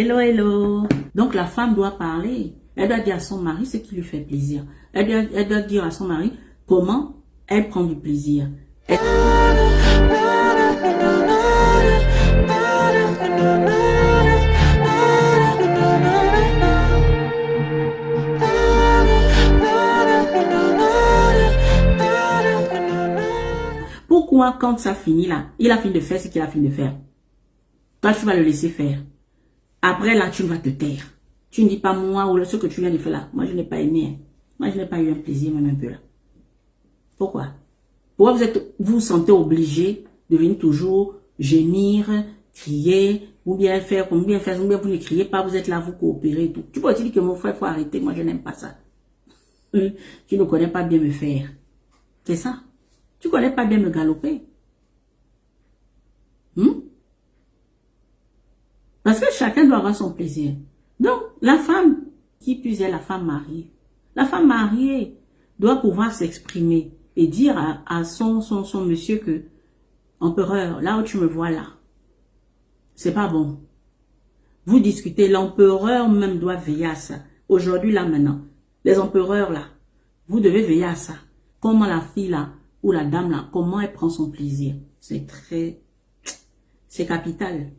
Hello, hello. Donc, la femme doit parler. Elle doit dire à son mari ce qui lui fait plaisir. Elle doit dire à son mari comment elle prend du plaisir. Pourquoi, quand ça finit là, il a fini de faire ce qu'il a fini de faire. Toi, tu vas le laisser faire. Après, là, tu vas te taire. Tu ne dis pas moi ou ce que tu viens de faire là. Moi, je n'ai pas aimé. Hein. Moi, je n'ai pas eu un plaisir, même un peu là. Pourquoi? Pourquoi vous vous sentez obligé de venir toujours gémir, crier, ou bien faire, ou bien vous ne criez pas, vous êtes là, vous coopérez et tout. Tu peux aussi dire que mon frère, il faut arrêter. Moi, je n'aime pas ça. Tu ne connais pas bien me faire. C'est ça. Tu ne connais pas bien me galoper. Parce que chacun doit avoir son plaisir. Donc, la femme, qui plus est la femme mariée, la femme mariée doit pouvoir s'exprimer et dire à son monsieur que, empereur, là où tu me vois là, c'est pas bon. Vous discutez, l'empereur même doit veiller à ça. Aujourd'hui, là, maintenant, les empereurs là, vous devez veiller à ça. Comment la fille là, ou la dame là, comment elle prend son plaisir. C'est capital.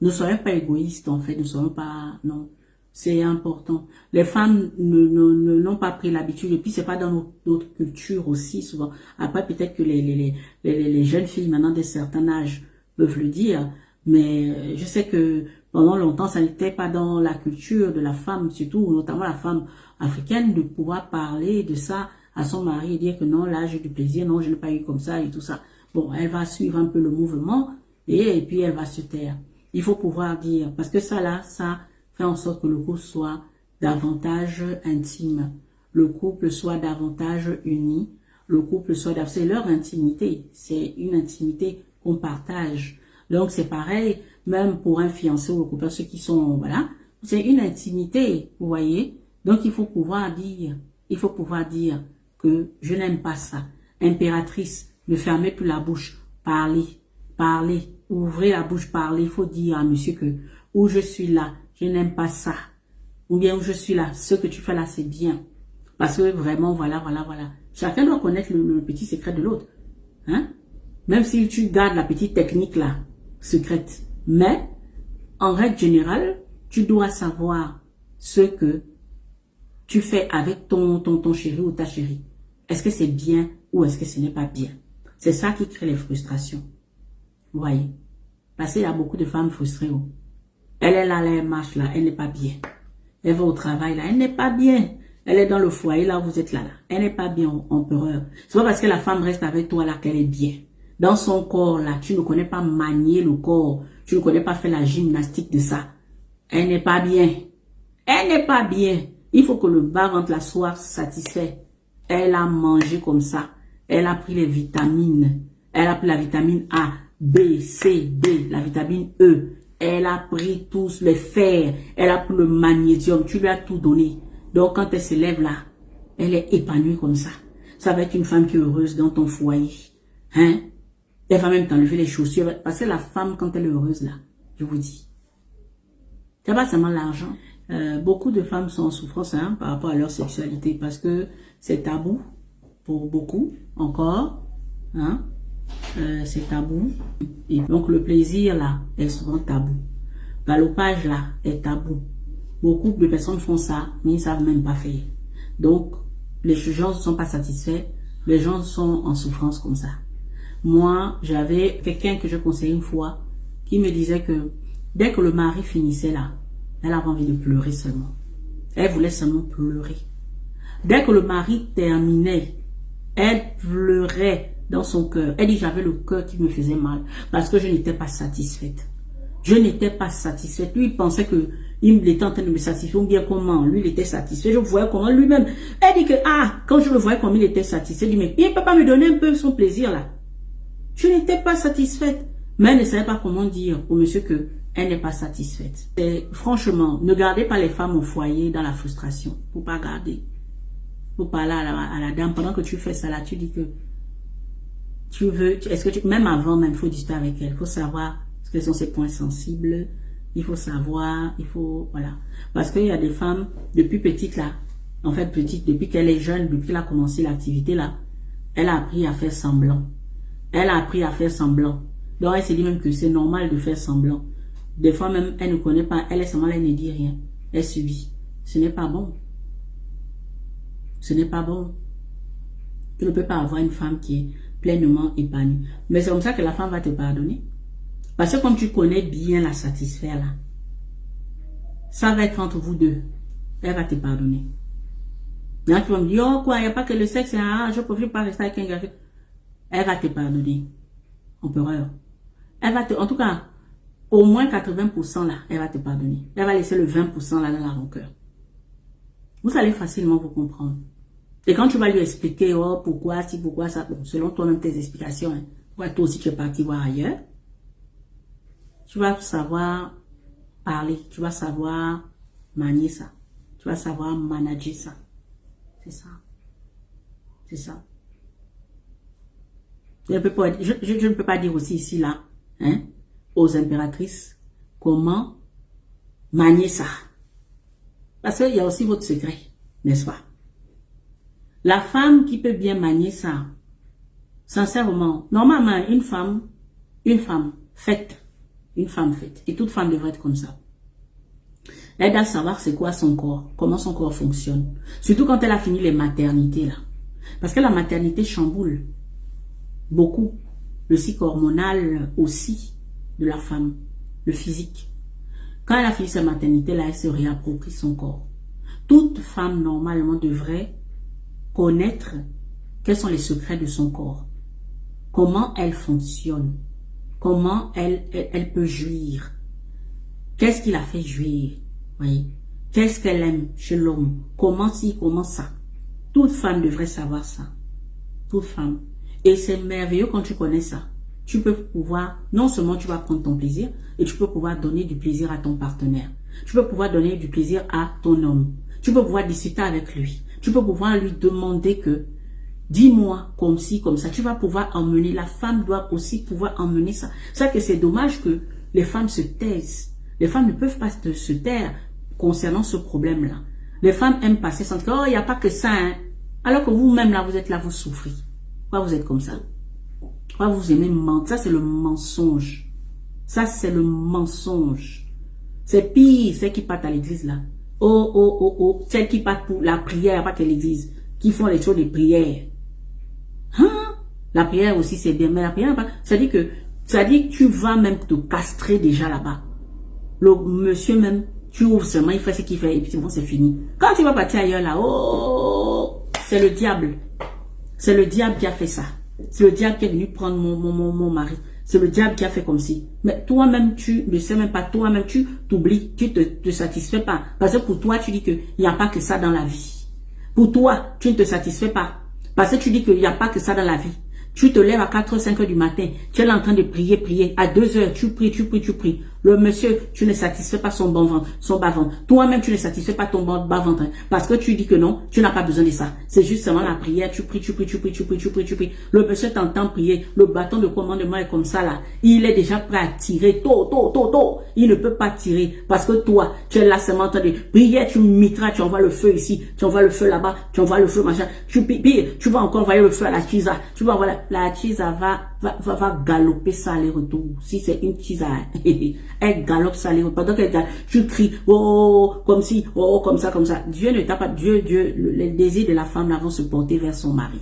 Ne soyons pas égoïstes, en fait, ne soyons pas, non, c'est important. Les femmes n'ont pas pris l'habitude, et puis c'est pas dans notre culture aussi, souvent. Après, peut-être que les jeunes filles, maintenant, d'un certain âge, peuvent le dire, mais je sais que pendant longtemps, ça n'était pas dans la culture de la femme, surtout, notamment la femme africaine, de pouvoir parler de ça à son mari et dire que non, là, j'ai du plaisir, non, je n'ai pas eu comme ça et tout ça. Bon, elle va suivre un peu le mouvement, et puis elle va se taire. Il faut pouvoir dire, parce que ça là, ça fait en sorte que le couple soit davantage intime, le couple soit davantage uni, le couple soit, c'est leur intimité, c'est une intimité qu'on partage. Donc c'est pareil, même pour un fiancé ou le couple, ceux qui sont, voilà, c'est une intimité, vous voyez. Donc il faut pouvoir dire que je n'aime pas ça. Impératrice, ne fermez plus la bouche, parlez, parlez. Ouvrez la bouche, parlez, il faut dire à monsieur que où je suis là, je n'aime pas ça. Ou bien où je suis là, ce que tu fais là, c'est bien. Parce que vraiment, voilà. Chacun doit connaître le petit secret de l'autre. Hein? Même si tu gardes la petite technique là, secrète. Mais, en règle générale, tu dois savoir ce que tu fais avec ton chéri ou ta chérie. Est-ce que c'est bien ou est-ce que ce n'est pas bien? C'est ça qui crée les frustrations. Vous voyez, parce qu'il y a beaucoup de femmes frustrées. Elle est là, elle marche là, elle n'est pas bien. Elle va au travail là, elle n'est pas bien. Elle est dans le foyer là, vous êtes là. Elle n'est pas bien, empereur. C'est pas parce que la femme reste avec toi là qu'elle est bien. Dans son corps là, tu ne connais pas manier le corps. Tu ne connais pas faire la gymnastique de ça. Elle n'est pas bien. Elle n'est pas bien. Il faut que le bas rentre la soit satisfait. Elle a mangé comme ça. Elle a pris les vitamines. Elle a pris la vitamine A. B, C, D, la vitamine E. Elle a pris tous les fers. Elle a pris le magnésium. Tu lui as tout donné. Donc, quand elle se lève là, elle est épanouie comme ça. Ça va être une femme qui est heureuse dans ton foyer. Hein? Elle va même t'enlever les chaussures. Parce que la femme, quand elle est heureuse là, je vous dis, c'est pas seulement l'argent. Beaucoup de femmes sont en souffrance hein, par rapport à leur sexualité. Parce que c'est tabou pour beaucoup encore. Hein? C'est tabou. Et donc le plaisir là est souvent tabou. Galopage là est tabou. Beaucoup de personnes font ça, mais ils ne savent même pas faire. Donc les gens ne sont pas satisfaits. Les gens sont en souffrance comme ça. Moi, j'avais quelqu'un que je conseillais une fois qui me disait que dès que le mari finissait là, elle avait envie de pleurer seulement. Elle voulait seulement pleurer. Dès que le mari terminait, elle pleurait dans son cœur. Elle dit, j'avais le cœur qui me faisait mal parce que je n'étais pas satisfaite. Je n'étais pas satisfaite. Lui, il pensait que il était en train de me satisfaire ou bien comment lui, il était satisfait. Je voyais comment lui-même. Elle dit que, quand je le voyais comme il était satisfait, je dis, mais il ne peut pas me donner un peu son plaisir là. Je n'étais pas satisfaite. Mais elle ne savait pas comment dire au monsieur que elle n'est pas satisfaite. Et, franchement, ne gardez pas les femmes au foyer dans la frustration. Faut pas garder. Faut parler à la dame. Pendant que tu fais ça là, tu dis que tu veux, est-ce que même avant, même, il faut discuter avec elle. Il faut savoir quels sont ses points sensibles il faut savoir, il faut, voilà. Parce qu'il y a des femmes, depuis petite là, en fait petite, depuis qu'elle est jeune, depuis qu'elle a commencé l'activité là, elle a appris à faire semblant. Elle a appris à faire semblant. Donc elle se dit même que c'est normal de faire semblant. Des fois même, elle ne connaît pas, elle est seulement, elle ne dit rien. Elle subit. Ce n'est pas bon. Ce n'est pas bon. Tu ne peux pas avoir une femme qui est pleinement épanouie. Mais c'est comme ça que la femme va te pardonner. Parce que comme tu connais bien la satisfaire là, ça va être entre vous deux. Elle va te pardonner. Là, tu vas me dire, oh quoi, il n'y a pas que le sexe, hein, je ne préfère pas rester avec un gars. Elle va te pardonner. Empereur. Elle va te, en tout cas, au moins 80% là, elle va te pardonner. Elle va laisser le 20% là dans la rancœur. Vous allez facilement vous comprendre. Et quand tu vas lui expliquer, oh, pourquoi, si, pourquoi, ça, bon, selon toi-même tes explications, hein, pourquoi toi aussi tu es parti voir ailleurs, tu vas savoir parler, tu vas savoir manier ça, tu vas savoir manager ça. C'est ça. C'est ça. Je ne peux pas dire aussi ici, là, hein, aux impératrices, comment manier ça. Parce qu'il y a aussi votre secret, n'est-ce pas? La femme qui peut bien manier ça, sincèrement, normalement, une femme faite, et toute femme devrait être comme ça. Elle doit savoir c'est quoi son corps, comment son corps fonctionne. Surtout quand elle a fini les maternités, là. Parce que la maternité chamboule beaucoup le cycle hormonal aussi de la femme, le physique. Quand elle a fini sa maternité, là, elle se réapproprie son corps. Toute femme, normalement, devrait connaître quels sont les secrets de son corps. Comment elle fonctionne. Comment elle peut jouir. Qu'est-ce qui la fait jouir. Voyez? Qu'est-ce qu'elle aime chez l'homme. Comment ci, comment ça. Toute femme devrait savoir ça. Toute femme. Et c'est merveilleux quand tu connais ça. Tu peux pouvoir, non seulement tu vas prendre ton plaisir, et tu peux pouvoir donner du plaisir à ton partenaire. Tu peux pouvoir donner du plaisir à ton homme. Tu peux pouvoir discuter avec lui. Tu peux pouvoir lui demander que, dis-moi comme ci, comme ça. Tu vas pouvoir emmener, la femme doit aussi pouvoir emmener ça. C'est que c'est dommage que les femmes se taisent. Les femmes ne peuvent pas se taire concernant ce problème-là. Les femmes aiment passer sans dire, oh, il n'y a pas que ça, hein. Alors que vous-même, là, vous êtes là, vous souffrez. Pourquoi vous êtes comme ça? Pourquoi vous aimez mentir? Ça, c'est le mensonge. Ça, c'est le mensonge. C'est pire, celles qui partent à l'église, là. Oh, oh, oh, oh. Celles qui partent pour la prière, pas que l'église. Qui font les choses de prière. Hein? La prière aussi, c'est bien. Mais la prière, ça dit que tu vas même te castrer déjà là-bas. Le monsieur même, tu ouvres seulement, il fait ce qu'il fait, et puis bon, c'est fini. Quand tu vas partir ailleurs, là, oh, c'est le diable. C'est le diable qui a fait ça. C'est le diable qui est venu prendre mon mari. C'est le diable qui a fait comme si. Mais toi-même, tu ne sais même pas. Toi-même, tu t'oublies. Tu te satisfais pas. Parce que pour toi, tu dis qu'il n'y a pas que ça dans la vie. Pour toi, tu ne te satisfais pas. Parce que tu dis qu'il n'y a pas que ça dans la vie. Tu te lèves à 4h, 5h du matin. Tu es là en train de prier. À 2h, tu pries. Le monsieur, tu ne satisfais pas son bon ventre, son bas ventre. Toi-même, tu ne satisfais pas ton bas ventre. Parce que tu dis que non, tu n'as pas besoin de ça. C'est justement la prière. Tu pries. Le monsieur t'entend prier. Le bâton de commandement est comme ça là. Il est déjà prêt à tirer. Tôt. Il ne peut pas tirer. Parce que toi, tu es là seulement en train de prier. Tu mitras, tu envoies le feu ici. Tu envoies le feu là-bas. Tu envoies le feu machin. Tu vas encore envoyer le feu à la chisa. Tu vas envoyer la chisa va galoper ça aller-retour. Si c'est une chisa, elle galope ça aller-retour. Pendant qu'elle galope, tu cries, oh, comme si, oh, comme ça. Dieu ne t'a pas, les désirs de la femme là vont se porter vers son mari.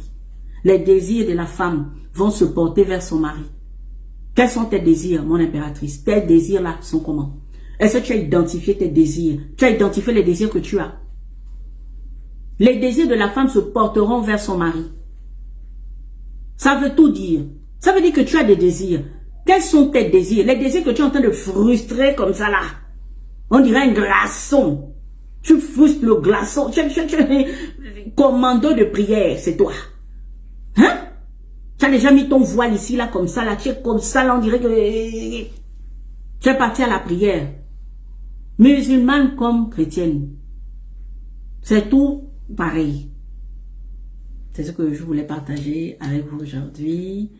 Les désirs de la femme vont se porter vers son mari. Quels sont tes désirs, mon impératrice? Tes désirs là sont comment? Est-ce que tu as identifié tes désirs? Tu as identifié les désirs que tu as? Les désirs de la femme se porteront vers son mari. Ça veut tout dire. Ça veut dire que tu as des désirs. Quels sont tes désirs? Les désirs que tu es en train de frustrer comme ça là. On dirait un glaçon. Tu frustres le glaçon. Commando de prière, c'est toi. Hein? Tu as déjà mis ton voile ici là comme ça là. Tu es comme ça là, on dirait que tu es parti à la prière. Musulmane comme chrétienne. C'est tout pareil. C'est ce que je voulais partager avec vous aujourd'hui.